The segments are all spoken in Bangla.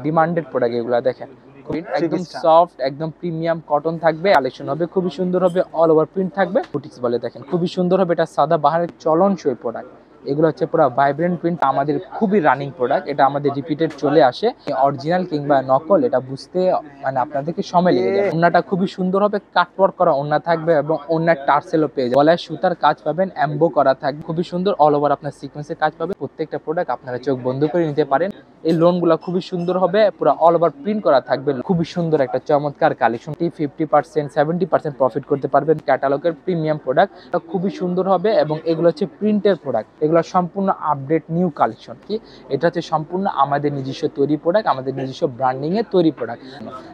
ডিমান্ডেড প্রোডাক্ট এগুলো দেখেন, একদম সফট, একদম প্রিমিয়াম কটন থাকবে, কালেকশন হবে খুবই সুন্দর হবে, অল ওভার প্রিন্ট থাকবে, বুটিক্স বলে দেখেন খুবই সুন্দর হবে। এটা সাদা বাহারের চলনসই প্রোডাক্ট, এগুলো হচ্ছে পুরো ভাইব্রেন্ট প্রিন্ট, আমাদের খুবই রানিং প্রোডাক্ট, এটা আমাদের রিপিটেড চলে আসে। অরিজিনাল কিংবা নকল এটা বুঝতে মানে আপনাদেরকে সময় লেগে যাবে। ওন্নাটা খুবই সুন্দর হবে, কাটওয়ার্ক করা ওন্না থাকবে এবং ওন্নার টার্সেলও পেয়ে যাবেন, গলায় সুতার কাজ পাবেন, এমবো করা থাকবে, খুবই সুন্দর অল ওভার আপনার সিকোয়েন্সের কাজ পাবে। প্রত্যেকটা প্রোডাক্ট আপনারা চোখ বন্ধ করে নিতে পারেন। এই লোনগুলো খুবই সুন্দর হবে, পুরো অল ওভার প্রিন্ট করা থাকবে, খুবই সুন্দর একটা চমৎকার কালেকশন। 50% 70% প্রফিট করতে পারবেন। ক্যাটালগের প্রিমিয়াম প্রোডাক্ট খুবই সুন্দর হবে এবং এগুলো হচ্ছে প্রিন্টের প্রোডাক্ট, এগুলো সম্পূর্ণ আপডেট নিউ কালেকশন। কি এটা হচ্ছে সম্পূর্ণ আমাদের নিজস্ব তৈরি প্রোডাক্ট, আমাদের নিজস্ব ব্র্যান্ডিং এর তৈরি প্রোডাক্ট।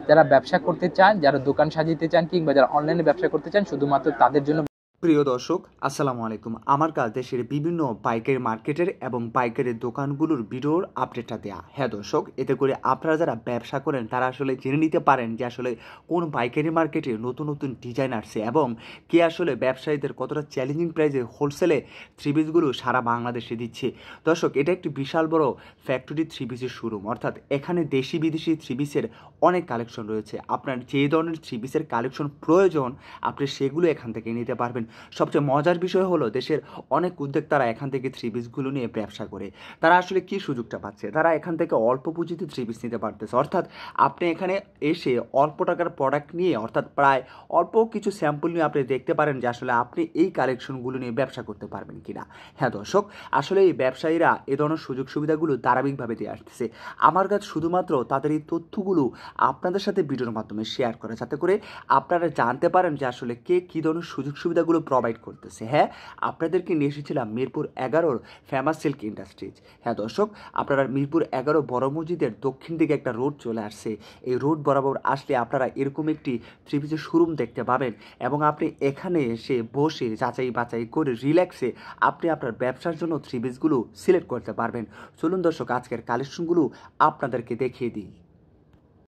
যারা ব্যবসা করতে চান, যারা দোকান সাজিতে চান কিংবা যারা অনলাইনে ব্যবসা করতে চান, শুধুমাত্র তাদের জন্য। প্রিয় দর্শক, আসসালামু আলাইকুম। আমার কাজ দেশের বিভিন্ন পাইকারি মার্কেটের এবং পাইকারি দোকানগুলোর ভিডিওর আপডেটটা দেয়া। হ্যাঁ দর্শক, এতে করে আপনারা যারা ব্যবসা করেন তারা আসলে জেনে নিতে পারেন যে আসলে কোন পাইকারি মার্কেটে নতুন নতুন ডিজাইন আসছে এবং কে আসলে ব্যবসায়ীদের কতটা চ্যালেঞ্জিং প্রাইসে হোলসেলে থ্রি পিসগুলো সারা বাংলাদেশে দিচ্ছে। দর্শক, এটা একটি বিশাল বড় ফ্যাক্টরি থ্রি পিসের শোরুম, অর্থাৎ এখানে দেশি বিদেশি থ্রি পিসের অনেক কালেকশন রয়েছে। আপনার যে ধরনের থ্রি পিসের কালেকশন প্রয়োজন আপনি সেগুলো এখান থেকে নিতে পারবেন। সবচেয়ে মজার বিষয় হলো দেশের অনেক উদ্যোক্তারা এখান থেকে থ্রি পিসগুলো নিয়ে ব্যবসা করে তারা আসলে কি সুযোগটা পাচ্ছে, তারা এখান থেকে অল্প পুঁজিতে থ্রি পিস নিতে পারতেছে। অর্থাৎ আপনি এখানে এসে অল্প টাকার প্রোডাক্ট নিয়ে, অর্থাৎ প্রায় অল্প কিছু স্যাম্পল নিয়ে আপনি দেখতে পারেন যে আসলে আপনি এই কালেকশনগুলো নিয়ে ব্যবসা করতে পারবেন কিনা। হ্যাঁ দর্শক, আসলে এই ব্যবসায়ীরা এ ধরনের সুযোগ সুবিধাগুলো ধারাবাহিকভাবে দিয়ে আসতেছে। আমার কাছে শুধুমাত্র তাদের এই তথ্যগুলো আপনাদের সাথে ভিডিওর মাধ্যমে শেয়ার করে, যাতে করে আপনারা জানতে পারেন যে আসলে কে কী ধরনের সুযোগ সুবিধাগুলো প্রোভাইড করতেছে। হ্যাঁ, আপনাদেরকে নিয়ে এসেছিলাম মিরপুর 11 ফেমাস সিল্ক ইন্ডাস্ট্রিজ। হ্যাঁ দর্শক, আপনারা মিরপুর 11 বড় মসজিদের দক্ষিণ দিকে একটা রোড চলে আসছে, এই রোড বরাবর আসলে আপনারা এরকম একটি থ্রি পিসের শোরুম দেখতে পাবেন এবং আপনি এখানে এসে বসে যাচাই বাছাই করে রিল্যাক্সে আপনি আপনার ব্যবসার জন্য থ্রি পিসগুলো সিলেক্ট করতে পারবেন। চলুন দর্শক, আজকের কালেকশনগুলো আপনাদেরকে দেখিয়ে দিই।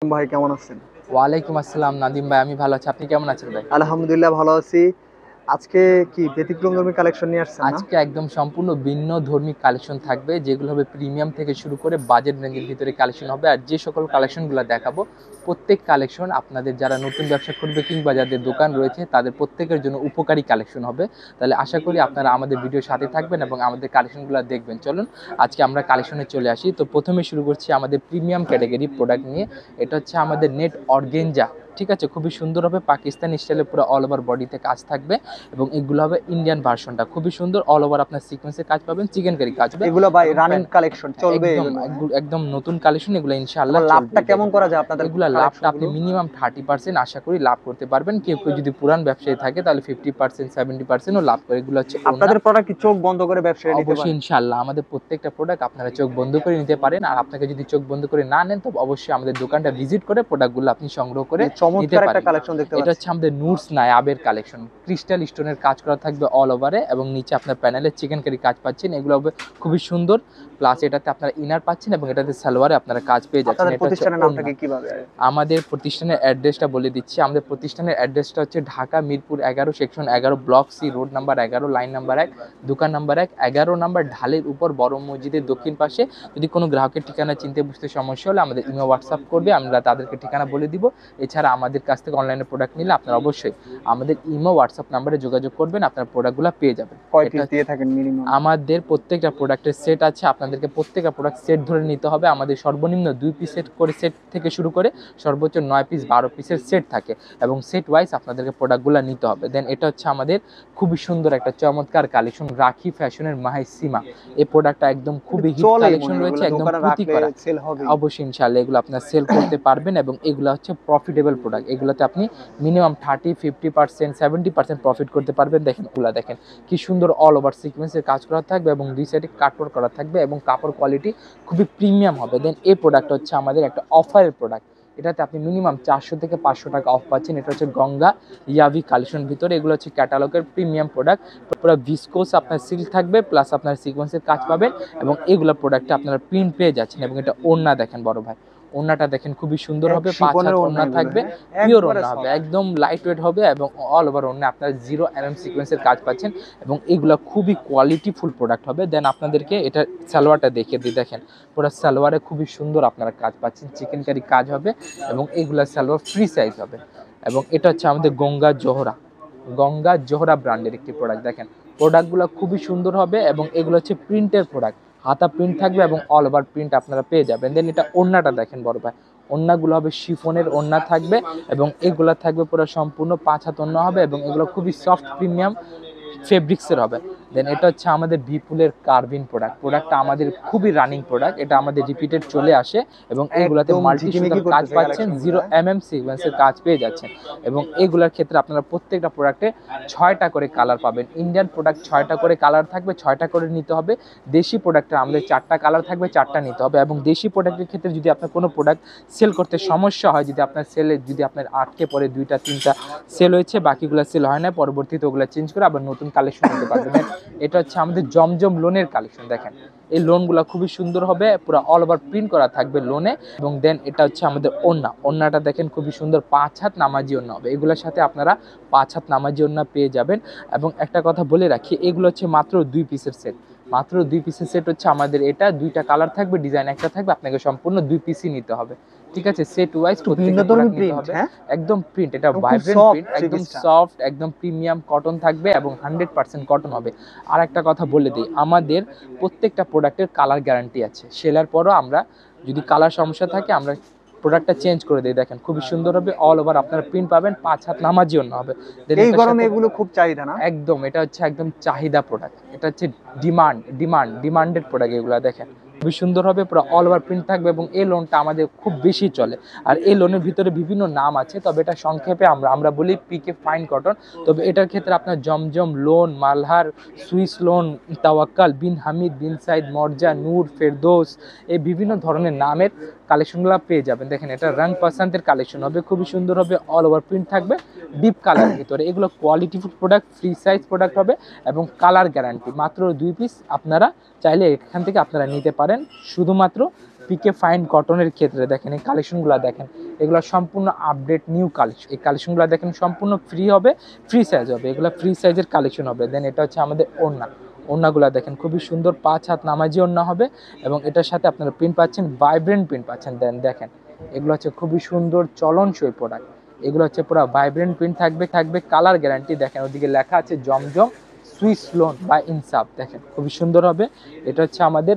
ভাই কেমন আছেন? ওয়ালাইকুম আসসালাম নাদিম ভাই, আমি ভালো আছি, আপনি কেমন আছেন ভাই? আলহামদুলিল্লাহ ভালো আছি। আজকে কি ব্যতিক্রমধর্মী কালেকশন নিয়ে আসছেন? আজকে একদম সম্পূর্ণ ভিন্ন ধর্মী কালেকশন থাকবে, যেগুলো হবে প্রিমিয়াম থেকে শুরু করে বাজেট রেঞ্জের ভিতরে কালেকশন হবে। আর যে সকল কালেকশনগুলো দেখাবো প্রত্যেক কালেকশন আপনাদের যারা নতুন ব্যবসা করবে কিংবা যাদের দোকান রয়েছে তাদের প্রত্যেকের জন্য উপকারী কালেকশন হবে। তাহলে আশা করি আপনারা আমাদের ভিডিওর সাথে থাকবেন এবং আমাদের কালেকশনগুলো দেখবেন। চলুন আজকে আমরা কালেকশনে চলে আসি। তো প্রথমে শুরু করছি আমাদের প্রিমিয়াম ক্যাটাগরি প্রোডাক্ট নিয়ে। এটা হচ্ছে আমাদের নেট অর্গেঞ্জা, ঠিক আছে, খুবই সুন্দর হবে, পাকিস্তানি স্টাইলে পুরো অল ওভার বডিতে কাজ থাকবে এবং এগুলো হবে ইন্ডিয়ান ভার্সনটা, খুবই সুন্দর অল ওভার আপনার সিকোয়েন্সের কাজ পাবেন, চিকেন কারি কাজ হবে। এগুলো ভাই রানিং কালেকশন চলবে, একদম নতুন কালেকশন, এগুলো ইনশাআল্লাহ। লাভটা কেমন করা যায় আপনাদের? এগুলো লাভটা আপনি মিনিমাম 30% আশা করি লাভ করতে পারবেন। কেউ কেউ যদি পুরান ব্যবসায়ী থাকে তাহলে 50% 70%ও লাভ করে। এগুলো হচ্ছে আপনাদের প্রোডাক্ট কি চোখ বন্ধ করে ব্যবসা নিতে পারবেন? অবশ্যই ইনশাআল্লাহ, আমাদের প্রত্যেকটা প্রোডাক্ট আপনারা চোখ বন্ধ করে নিতে পারেন। আর আপনাকে যদি চোখ বন্ধ করে না নেন তবে অবশ্যই আমাদের দোকানটা ভিজিট করে প্রোডাক্টগুলো আপনি সংগ্রহ করে নিতে পারেন। এটা হচ্ছে আমাদের নুটস নায়াবের কালেকশন, ক্রিস্টাল স্টোনের কাজ করা থাকবে অল ওভারে এবং নিচে আপনার প্যানেলে চিকেন কারি কাজ পাচ্ছেন, এগুলো হবে খুবই সুন্দর। প্লাস এটাতে আপনারা ইনার পাচ্ছেন এবং এটাতে সালোয়ারে আপনারা কাজ পেয়ে যাচ্ছেন। প্রতিষ্ঠানের নামটা কিভাবে? আমাদের প্রতিষ্ঠানের অ্যাড্রেসটা বলে দিচ্ছি। আমাদের প্রতিষ্ঠানের অ্যাড্রেসটা হচ্ছে Dhaka Mirpur 11 section 11 block C road number 11 line number 1 দোকান নাম্বার 1 11 নাম্বার ঢালের উপর বড় মসজিদের দক্ষিণ পাশে। যদি কোনো গ্রাহকের ঠিকানা চিনতে বুঝতে সমস্যা হলে আমাদের ইমেল হোয়াটসঅ্যাপ করবে, আমরা তাদেরকে ঠিকানা বলে দিব। এছাড়া আমাদের কাছ থেকে অনলাইনে প্রোডাক্ট নিলে আপনারা অবশ্যই আমাদের ইমো হোয়াটসঅ্যাপ নাম্বারে যোগাযোগ করবেন, আপনার প্রোডাক্টগুলো পেয়ে যাবেন। কয় পিস দিয়ে থাকেন মিনিমাম? আমাদের প্রত্যেকটা প্রোডাক্টের সেট আছে, আপনাদেরকে প্রত্যেকটা প্রোডাক্ট সেট ধরে নিতে হবে। আমাদের সর্বনিম্ন 2 পিস সেট করে সেট থেকে শুরু করে সর্বোচ্চ 9 পিস 12 পিসের সেট থাকে এবং সেট ওয়াইজ আপনাদেরকে প্রোডাক্টগুলো নিতে হবে। দেন এটা হচ্ছে আমাদের খুবই সুন্দর একটা চমৎকার কালেকশন, রাখি ফ্যাশনের মাহাই সীমা। এই প্রোডাক্টটা একদম খুবই হিট কালেকশন রয়েছে, একদম প্রতি করা, অবশ্যই ইনশাআল্লাহ এগুলো আপনারা সেল করতে পারবেন এবং এগুলো হচ্ছে প্রফিটেবল প্রোডাক্ট। এগুলোতে আপনি মিনিমাম 30-50% 70% প্রফিট করতে পারবেন। দেখেন ওগুলা দেখেন কি সুন্দর অল ওভার সিকোয়েন্সের কাজ করা থাকবে এবং দুই সাইডে কাটওয়ার্ক করা থাকবে এবং কাপড় কোয়ালিটি খুবই প্রিমিয়াম হবে। দেন এই প্রোডাক্টটা হচ্ছে আমাদের একটা অফারের প্রোডাক্ট, এটাতে আপনি মিনিমাম 400 থেকে 500 টাকা অফ পাচ্ছেন। এটা হচ্ছে গঙ্গা ইয়াভি কালেকশন ভিতরে, এগুলো হচ্ছে ক্যাটালগের প্রিমিয়াম প্রোডাক্ট, পুরো ভিসকোস আপনার সিল্ক থাকবে প্লাস আপনার সিকোয়েন্সের কাজ পাবেন এবং এগুলো প্রোডাক্টে আপনারা প্রিন্ট পেয়ে যাচ্ছেন এবং এটা ওড়না দেখেন বড় ভাই, ওন্নাটা দেখেন খুবই সুন্দর হবে, 5 শিফনের হাত ওড়না ওন্না এগুলো, থাকবে, হ্যাঁ? পিওর একবারে ওন্না হবে, soft। একদম লাইট ওয়েট হবে এবং অল ওভার ওন্না আপনারা 0 সিকোয়েন্সের কাজ পাচ্ছেন এবং এগুলা খুবই কোয়ালিটিফুল প্রোডাক্ট হবে। দেন আপনাদেরকে এটা সালোয়ারটা দেখিয়ে দিই, দেখেন পুরো সালোয়ারে খুবই সুন্দর আপনারা কাজ পাচ্ছেন, চিকেন কারি কাজ হবে এবং এগুলা সালোয়ার ফ্রি সাইজ হবে। এবং এটা হচ্ছে আমাদের গঙ্গা জোহরা ব্র্যান্ডের একটি প্রোডাক্ট। দেখেন প্রোডাক্টগুলো খুবই সুন্দর হবে এবং এগুলো হচ্ছে প্রিন্টের প্রোডাক্ট, হাতা প্রিন্ট থাকবে এবং অল ওভার প্রিন্ট আপনারা পেয়ে যাবেন। দেন এটা ওড়নাটা দেখেন বড় ভাই, ওড়নাগুলো হবে শিফনের ওড়না থাকবে এবং এগুলো থাকবে পুরো সম্পূর্ণ 5 হাত ওড়না হবে এবং এগুলো খুবই সফট প্রিমিয়াম ফেব্রিক্সের হবে। দেন এটা হচ্ছে আমাদের বিপুলের কার্বিন প্রোডাক্টটা আমাদের খুবই রানিং প্রোডাক্ট, এটা আমাদের রিপিটেড চলে আসে এবং এগুলাতে একদম মাল্টি ঝিকিমিকি সুতার কাজ করতেছে পাচ্ছেন, collection 0 গুলো, সিকোয়েন্সের কাজ পেয়ে যাচ্ছেন এবং এগুলোর ক্ষেত্রে আপনারা প্রত্যেকটা প্রোডাক্টে 6টা করে কালার পাবেন। ইন্ডিয়ান প্রোডাক্ট 6টা করে কালার থাকবে, 6টা করে নিতে হবে। দেশি প্রোডাক্টের আমাদের 4টা কালার থাকবে, 4টা নিতে হবে। এবং দেশি প্রোডাক্টের ক্ষেত্রে যদি আপনার কোনো প্রোডাক্ট সেল করতে সমস্যা হয়, যদি আপনার সেলে যদি আপনার আটকে পরে 2টা 3টা সেল হয়েছে, বাকিগুলো সেল হয় না, পরবর্তীতে ওগুলো চেঞ্জ করে আবার নতুন কালেকশন নিতে পারবেন। এটা হচ্ছে আমাদের জমজম লোনের কালেকশন। দেখেন এই লোনগুলো খুবই সুন্দর হবে, পুরো অল ওভার প্রিন্ট করা থাকবে লোনে। এবং দেন এটা হচ্ছে আমাদের ওন্নাটা দেখেন খুবই সুন্দর, 5 হাত নামাজি ওন্না হবে, এগুলোর সাথে আপনারা 5 হাত নামাজি ওন্না পেয়ে যাবেন। এবং একটা কথা বলে রাখি, এগুলো হচ্ছে মাত্র 2 পিসের সেট, মাত্র 2 পিসের সেট হচ্ছে আমাদের এটা, 2টা কালার থাকবে, ডিজাইন একটা থাকবে, আপনাকে সম্পূর্ণ 2 পিসই নিতে হবে। ঠিক আছে, সেট ওয়াইজ ভিন্নধর্মী প্রিন্ট, হ্যাঁ? একদম প্রিন্ট, এটা খুব ভাইব্রেন্ট soft প্রিন্ট, একদম জিনিসটা। সফট, একদম প্রিমিয়াম কটন থাকবে এবং 100% কটন হবে। আর একটা কথা বলে দিই, আমাদের প্রত্যেকটা প্রোডাক্টের কালার গ্যারান্টি আছে, সেলার পরও আমরা যদি কালার সমস্যা থাকে আমরা প্রোডাক্টটা চেঞ্জ করে দিই। দেখেন খুবই সুন্দর হবে, অল ওভার আপনারা প্রিন্ট পাবেন, 5 হাত নামাজি ওন্না হবে। Then এই এটার গরমে সাথে এগুলো খুব চাহিদা না? একদম, এটা হচ্ছে একদম চাহিদা প্রোডাক্ট, এটা হচ্ছে ডিমান্ডেড প্রোডাক্ট। এগুলো দেখেন খুবই সুন্দর হবে, পুরো অল ওভার প্রিন্ট থাকবে এবং এই লোনটা আমাদের খুব বেশি চলে। আর এই লোনের ভিতরে বিভিন্ন নাম আছে, তবে এটা সংক্ষেপে আমরা বলি পিকে ফাইন কটন। তবে এটার ক্ষেত্রে আপনার জমজম লোন, মালহার, সুইস লোন, তাওয়াক্কাল, বিন হামিদ, বিন সাইদ, মর্জা, নূর, ফেরদৌস, এই বিভিন্ন ধরনের নামের কালেকশনগুলো পেয়ে যাবেন। দেখেন এটা রং পাসান্তের কালেকশন হবে, খুবই সুন্দর হবে, অল ওভার প্রিন্ট থাকবে ডিপ কালার ভিতরে। এগুলো qualityful product, free size product হবে এবং কালার গ্যারান্টি। মাত্র 2 পিস আপনারা চাইলে এখান থেকে আপনারা নিতে পারেন, শুধুমাত্র পিকে ফাইন কটনের ক্ষেত্রে। দেখেন এই কালেকশনগুলো দেখেন, এগুলো সম্পূর্ণ আপডেট নিউ কালেকশন। এই কালেকশনগুলো দেখেন সম্পূর্ণ ফ্রি হবে, ফ্রি সাইজ হবে, এগুলো ফ্রি সাইজের কালেকশন হবে। দেন এটা হচ্ছে আমাদের ওড়নাগুলো দেখেন খুবই সুন্দর, 5 হাত নামাজি ওড়না হবে এবং এটার সাথে আপনারা প্রিন্ট পাচ্ছেন, ভাইব্রেন্ট প্রিন্ট পাচ্ছেন। দেন দেখেন এগুলো হচ্ছে খুবই সুন্দর চলনসই প্রোডাক্ট, এগুলো হচ্ছে পুরো ভাইব্রেন্ট প্রিন্ট থাকবে কালার গ্যারান্টি। দেখেন ওদিকে লেখা আছে জমজম সুইস লোন বা ইনসাফ, দেখেন খুবই সুন্দর হবে। এটা হচ্ছে আমাদের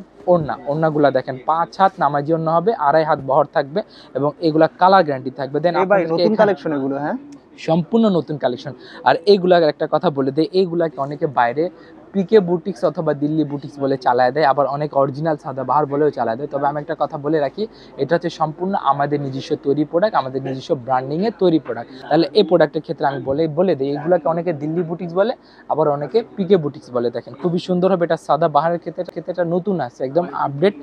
ওড়নাগুলা দেখেন 5 হাত নামাজি ওড়না হবে, 2.5 হাত বহর থাকবে এবং এগুলা কালার গ্যারান্টি থাকবে। দেন ভাই নতুন কালেকশন এগুলো, হ্যাঁ? সম্পূর্ণ নতুন কালেকশন। আর এইগুলার একটা কথা বলে দেয়, এইগুলাকে অনেকে বাইরে পিকে বুটিক্স অথবা দিল্লি বুটিক্স বলে চালায় দেয়, আবার অনেক অরিজিনাল সাদাবাহার বলেও চালায় দেয়। তবে আমি একটা কথা বলে রাখি, এটা হচ্ছে সম্পূর্ণ আমাদের নিজস্ব তৈরি প্রোডাক্ট, আমাদের নিজস্ব ব্র্যান্ডিংয়ের তৈরি প্রোডাক্ট। তাহলে এই প্রোডাক্টের ক্ষেত্রে আমি বলে দিই, এগুলোকে অনেকে দিল্লি বুটিক্স বলে, আবার অনেকে পিকে বুটিক্স বলে। দেখেন খুবই সুন্দর হবে, এটা সাদাবাহারের ক্ষেত্রে এটা নতুন আসছে, একদম আপডেট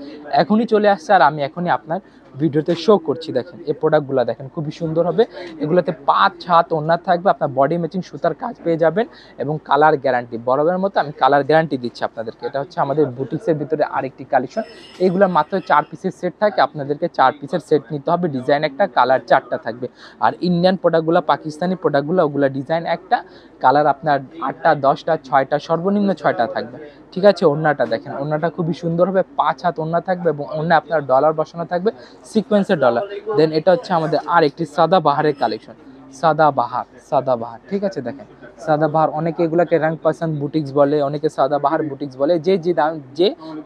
এখনই চলে আসছে, আর আমি এখনই আপনার ভিডিওতে শো করছি। দেখেন এই প্রোডাক্টগুলো দেখেন খুবই সুন্দর হবে, এগুলোতে 5 হাত ওড়না থাকবে, আপনার বডি ম্যাচিং সুতার কাজ পেয়ে যাবেন এবং কালার গ্যারান্টি বরাবরের মতো আমি কালার গ্যারান্টি দিচ্ছি আপনাদেরকে। এটা হচ্ছে আমাদের বুটিক্সের ভিতরে আরেকটি কালেকশন, এগুলো মাত্র 4 পিসের সেট থাকে, আপনাদেরকে 4 পিসের সেট নিতে হবে, ডিজাইন একটা, কালার 4টা থাকবে। আর ইন্ডিয়ান প্রোডাক্টগুলো, পাকিস্তানি প্রোডাক্টগুলো, ওগুলো ডিজাইন একটা, কালার আপনার 8টা 10টা 6টা, সর্বনিম্ন 6টা থাকবে। ঠিক আছে, ওড়নাটা দেখেন, ওড়নাটা খুবই সুন্দর হবে, 5 হাত ওড়না থাকবে এবং ওড়না আপনার ডলার বসানো থাকবে, সিকোয়েন্সের ডলার। দেন এটা হচ্ছে আমাদের আর একটি সাদাবাহারের কালেকশন, সাদাবাহার। ঠিক আছে, দেখেন সাদাবাহার, অনেকে এগুলাকে রং পাসান্দ বুটিক্স বলে, অনেকে সাদাবাহার বুটিক্স বলে,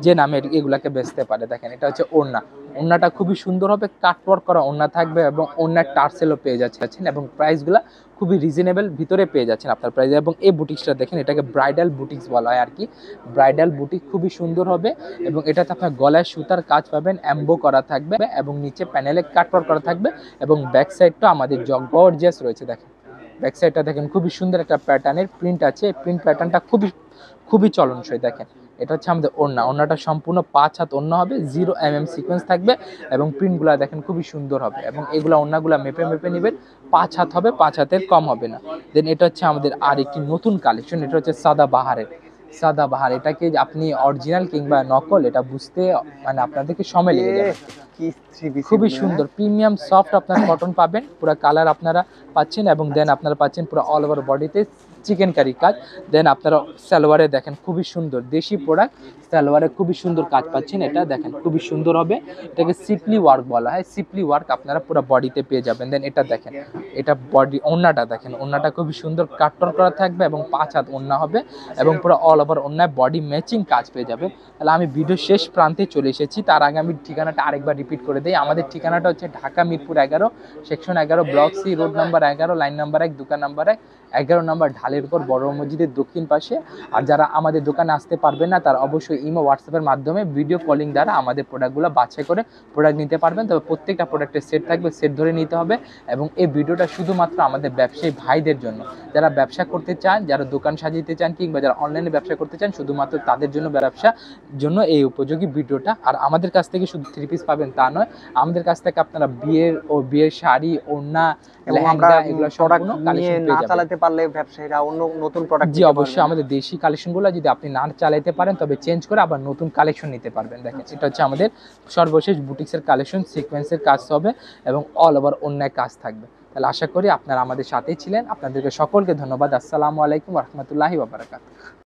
যে নামে এগুলাকে বেচতে পারে। দেখেন এটা হচ্ছে ওড়নাটা খুবই সুন্দর হবে, কাটওয়ার্ক করা ওড়না থাকবে এবং ওড়নার টার্সেলও পেয়ে যাচ্ছেন এবং প্রাইসগুলা খুবই রিজনেবল ভিতরে পেয়ে যাচ্ছেন আপনার প্রাইসে। এবং এই বুটিক্সটা দেখেন, এটাকে ব্রাইডাল বুটিক্স বলা হয় আর কি, ব্রাইডাল বুটিক খুবই সুন্দর হবে এবং এটাতে আপনার গলায় সুতার কাজ পাবেন, এমবো করা থাকবে এবং নিচে প্যানেলে কাটওয়ার্ক করা থাকবে এবং ব্যাক সাইডটা আমাদের গর্জিয়াস রয়েছে। দেখেন ব্যাক সাইডটা দেখেন খুবই সুন্দর একটা প্যাটার্নের প্রিন্ট আছে, প্রিন্ট প্যাটার্নটা খুবই চলনসই। দেখেন এটা হচ্ছে আমাদের ওড়নাটা সম্পূর্ণ 5 হাত ওড়না হবে, 0 সিকোয়েন্স থাকবে এবং প্রিন্টগুলো দেখেন খুবই সুন্দর হবে এবং এগুলো ওড়নাগুলো মেপে নেবেন, 5 হাত হবে, 5 হাতের কম হবে না। দেন এটা হচ্ছে আমাদের আর একটি নতুন কালেকশন, এটা হচ্ছে সাদাবাহারের। সাদাবাহার, এটাকে যে আপনি অরিজিনাল কিংবা নকল এটা বুঝতে মানে আপনাদেরকে সময় লেগে যাবে। কি থ্রি পিস, খুবই সুন্দর প্রিমিয়াম সফট আপনার কটন পাবেন, পুরো কালার আপনারা পাচ্ছেন এবং দেন আপনারা পাচ্ছেন পুরো অল ওভার বডিতে চিকেন কারি কাজ। দেন আপনারা সালোয়ারে দেখেন খুবই সুন্দর দেশি প্রোডাক্ট, সালোয়ারে খুবই সুন্দর কাজ পাচ্ছেন। এটা দেখেন খুবই সুন্দর হবে, এটাকে সিপলি ওয়ার্ক বলা হয়, সিপলি ওয়ার্ক আপনারা পুরো বডিতে পেয়ে যাবেন। দেন এটা দেখেন, এটা বডি ওড়নাটা দেখেন, ওড়নাটা খুবই সুন্দর কাটর করা থাকবে এবং 5 হাত ওড়না হবে এবং পুরো অল ওভার ওড়নায় বডি ম্যাচিং কাজ পেয়ে যাবে। তাহলে আমি ভিডিও শেষ প্রান্তে চলে এসেছি, তার আগে আমি ঠিকানাটা আরেকবার রিপিট করে দিই। আমাদের ঠিকানাটা হচ্ছে Dhaka Mirpur 11 section 11 block C road number 11 line number 1 দোকান নাম্বার 1 11 নম্বর ঢালের উপর বড় মসজিদের দক্ষিণ পাশে। আর যারা আমাদের দোকানে আসতে পারবেন না তারা অবশ্যই ইমো হোয়াটসঅ্যাপের মাধ্যমে ভিডিও কলিং দ্বারা আমাদের প্রোডাক্টগুলো বাছাই করে প্রোডাক্ট নিতে পারবেন। তবে প্রত্যেকটা প্রোডাক্টের সেট থাকবে, সেট ধরে নিতে হবে। এবং এই ভিডিওটা শুধুমাত্র আমাদের ব্যবসায়ী ভাইদের জন্য, যারা ব্যবসা করতে চান, যারা দোকান সাজিয়ে চান কিংবা যারা অনলাইনে ব্যবসা করতে চান, শুধুমাত্র তাদের জন্য ব্যবসা জন্য এই উপযোগী ভিডিওটা। আর আমাদের কাছ থেকে শুধু থ্রি পিস পাবেন তা নয়, আমাদের কাছ থেকে আপনারা বিয়ের শাড়ি, ওড়না, লেহেঙ্গা এগুলো সম্পূর্ণ কালেকশন পেয়ে যাবেন। চালাতে পারলে ব্যবসায়ীরা অন্য নতুন প্রোডাক্ট, জি অবশ্যই আমাদের দেশি কালেকশনগুলো যদি আপনি না চালাতে পারেন তবে চেঞ্জ করে আবার নতুন কালেকশন নিতে পারবেন। দেখেন এটা হচ্ছে আমাদের সর্বশেষ বুটিক্সের কালেকশন, সিকোয়েন্সের কাজ হবে এবং অল ওভার অন্যায় কাজ থাকবে। তাহলে আশা করি আপনারা আমাদের সাথেই ছিলেন। আপনাদেরকে সকলকে ধন্যবাদ। আসসালামু আলাইকুম ওয়া রাহমাতুল্লাহি ওয়া বারাকাতুহু।